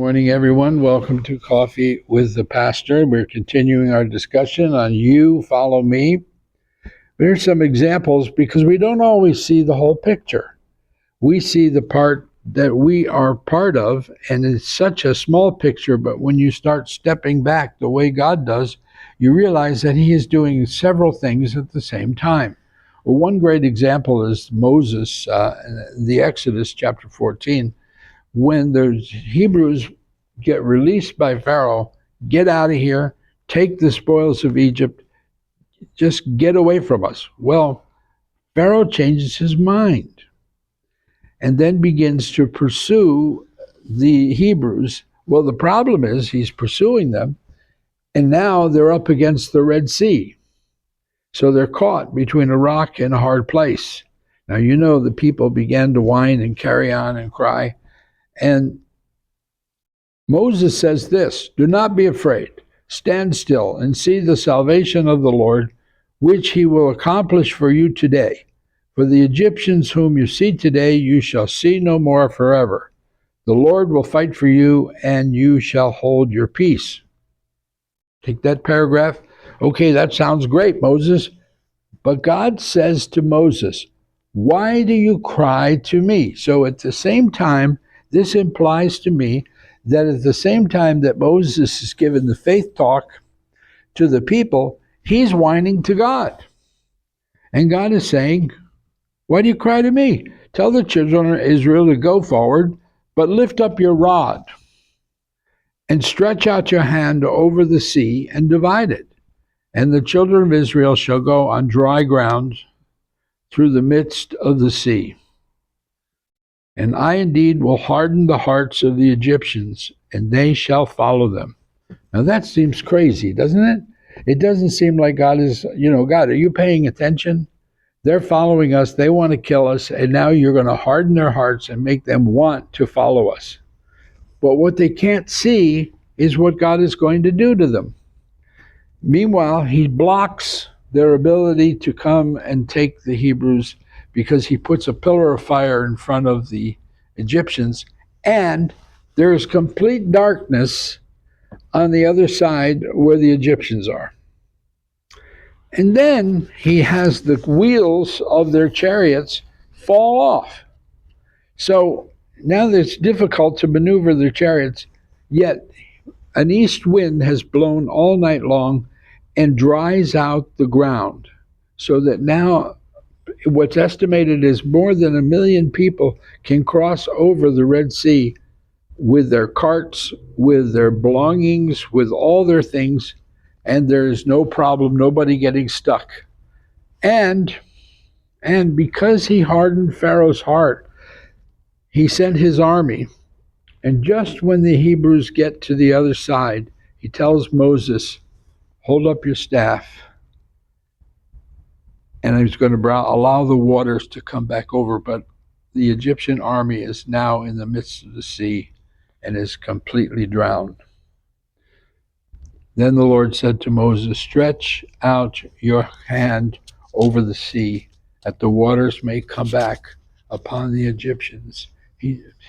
morning, everyone. Welcome to Coffee with the Pastor. We're continuing our discussion on You Follow Me. Here's some examples because we don't always see the whole picture. We see the part that we are part of, and it's such a small picture, but when you start stepping back the way God does, you realize that He is doing several things at the same time. Well, one great example is Moses, in the Exodus chapter 14. When the Hebrews get released by Pharaoh, get out of here, take the spoils of Egypt, just get away from us. Well, Pharaoh changes his mind and then begins to pursue the Hebrews. Well, the problem is he's pursuing them, and now they're up against the Red Sea. So they're caught between a rock and a hard place. Now, you know, the people began to whine and carry on and cry. And Moses says this, "Do not be afraid. Stand still and see the salvation of the Lord, which He will accomplish for you today. For the Egyptians whom you see today, you shall see no more forever. The Lord will fight for you, and you shall hold your peace." Take that paragraph. Okay, that sounds great, Moses. But God says to Moses, "Why do you cry to me?" So at the same time, this implies to me that at the same time that Moses is given the faith talk to the people, he's whining to God. And God is saying, "Why do you cry to me? Tell the children of Israel to go forward, but lift up your rod and stretch out your hand over the sea and divide it. And the children of Israel shall go on dry ground through the midst of the sea. And I indeed will harden the hearts of the Egyptians, and they shall follow them." Now that seems crazy, doesn't it? It doesn't seem like God is, God, are you paying attention? They're following us, they want to kill us, and now you're going to harden their hearts and make them want to follow us. But what they can't see is what God is going to do to them. Meanwhile, He blocks their ability to come and take the Hebrews because He puts a pillar of fire in front of the Egyptians, and there is complete darkness on the other side where the Egyptians are. And then He has the wheels of their chariots fall off. So now it's difficult to maneuver their chariots, yet an east wind has blown all night long and dries out the ground, so that now what's estimated is more than 1 million people can cross over the Red Sea with their carts, with their belongings, with all their things, and there's no problem, nobody getting stuck. And because He hardened Pharaoh's heart, He sent His army. And just when the Hebrews get to the other side, He tells Moses, "Hold up your staff." And He's going to allow the waters to come back over. But the Egyptian army is now in the midst of the sea and is completely drowned. Then the Lord said to Moses, "Stretch out your hand over the sea, that the waters may come back upon the Egyptians."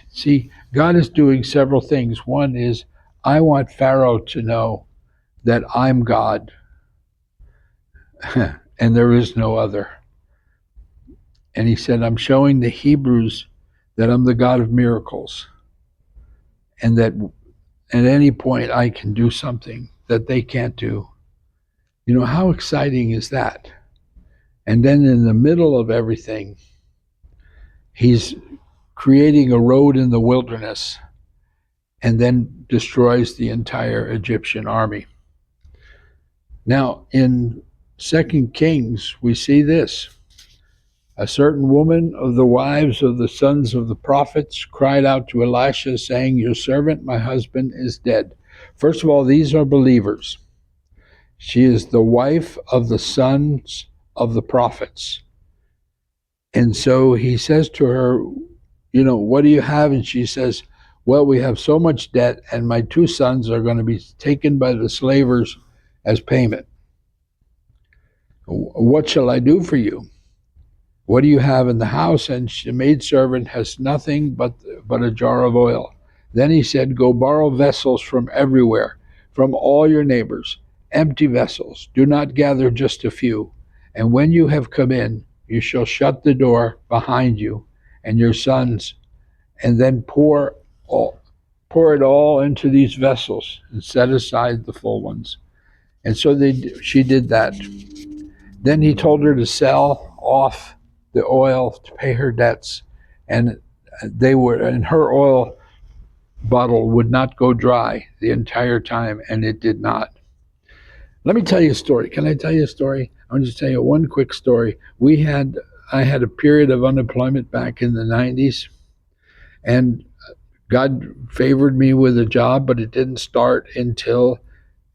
See, God is doing several things. One is, I want Pharaoh to know that I'm God and there is no other. And He said, I'm showing the Hebrews that I'm the God of miracles, and that at any point I can do something that they can't do. How exciting is that? And then in the middle of everything, He's creating a road in the wilderness and then destroys the entire Egyptian army. Now, in 2 Kings, we see this. A certain woman of the wives of the sons of the prophets cried out to Elisha, saying, "Your servant, my husband, is dead." First of all, these are believers. She is the wife of the sons of the prophets. And so he says to her, "What do you have?" And she says, "Well, we have so much debt, and my 2 sons are going to be taken by the slavers as payment. What shall I do for you? What do you have in the house?" And the maidservant has nothing but a jar of oil. Then he said, go borrow vessels from everywhere, from all your neighbors, empty vessels. Do not gather just a few. And when you have come in, you shall shut the door behind you and your sons, and then pour it all into these vessels and set aside the full ones. And so she did that. Then he told her to sell off the oil to pay her debts, and and her oil bottle would not go dry the entire time, and it did not. Let me tell you a story. Can I tell you a story? I want to tell you one quick story. I had a period of unemployment back in the 90s, and God favored me with a job, but it didn't start until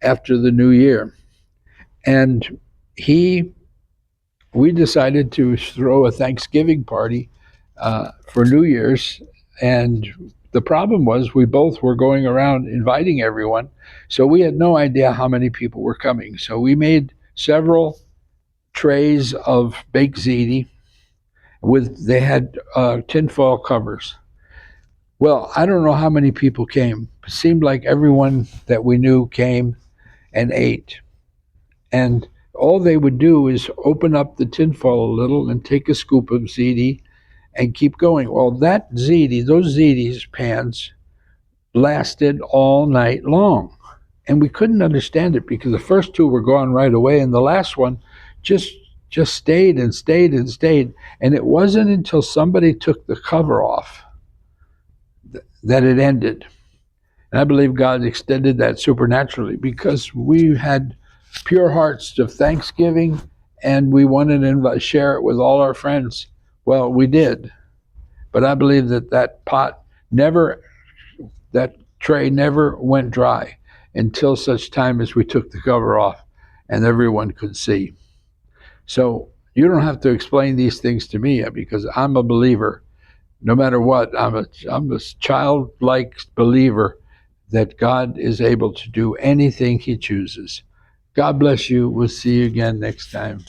after the new year. And we decided to throw a Thanksgiving party for New Year's, and the problem was we both were going around inviting everyone, so we had no idea how many people were coming. So we made several trays of baked ziti they had tinfoil covers. Well, I don't know how many people came. It seemed like everyone that we knew came and ate. And all they would do is open up the tinfoil a little and take a scoop of ziti and keep going. Well, those ziti pans lasted all night long. And we couldn't understand it because the first two were gone right away, and the last one just stayed and stayed and stayed. And it wasn't until somebody took the cover off that it ended. And I believe God extended that supernaturally because we had pure hearts of thanksgiving and we wanted to share it with all our friends. Well, we did. But I believe that tray never went dry until such time as we took the cover off and everyone could see. So you don't have to explain these things to me because I'm a believer. No matter what, I'm a childlike believer that God is able to do anything he chooses. God bless you. We'll see you again next time.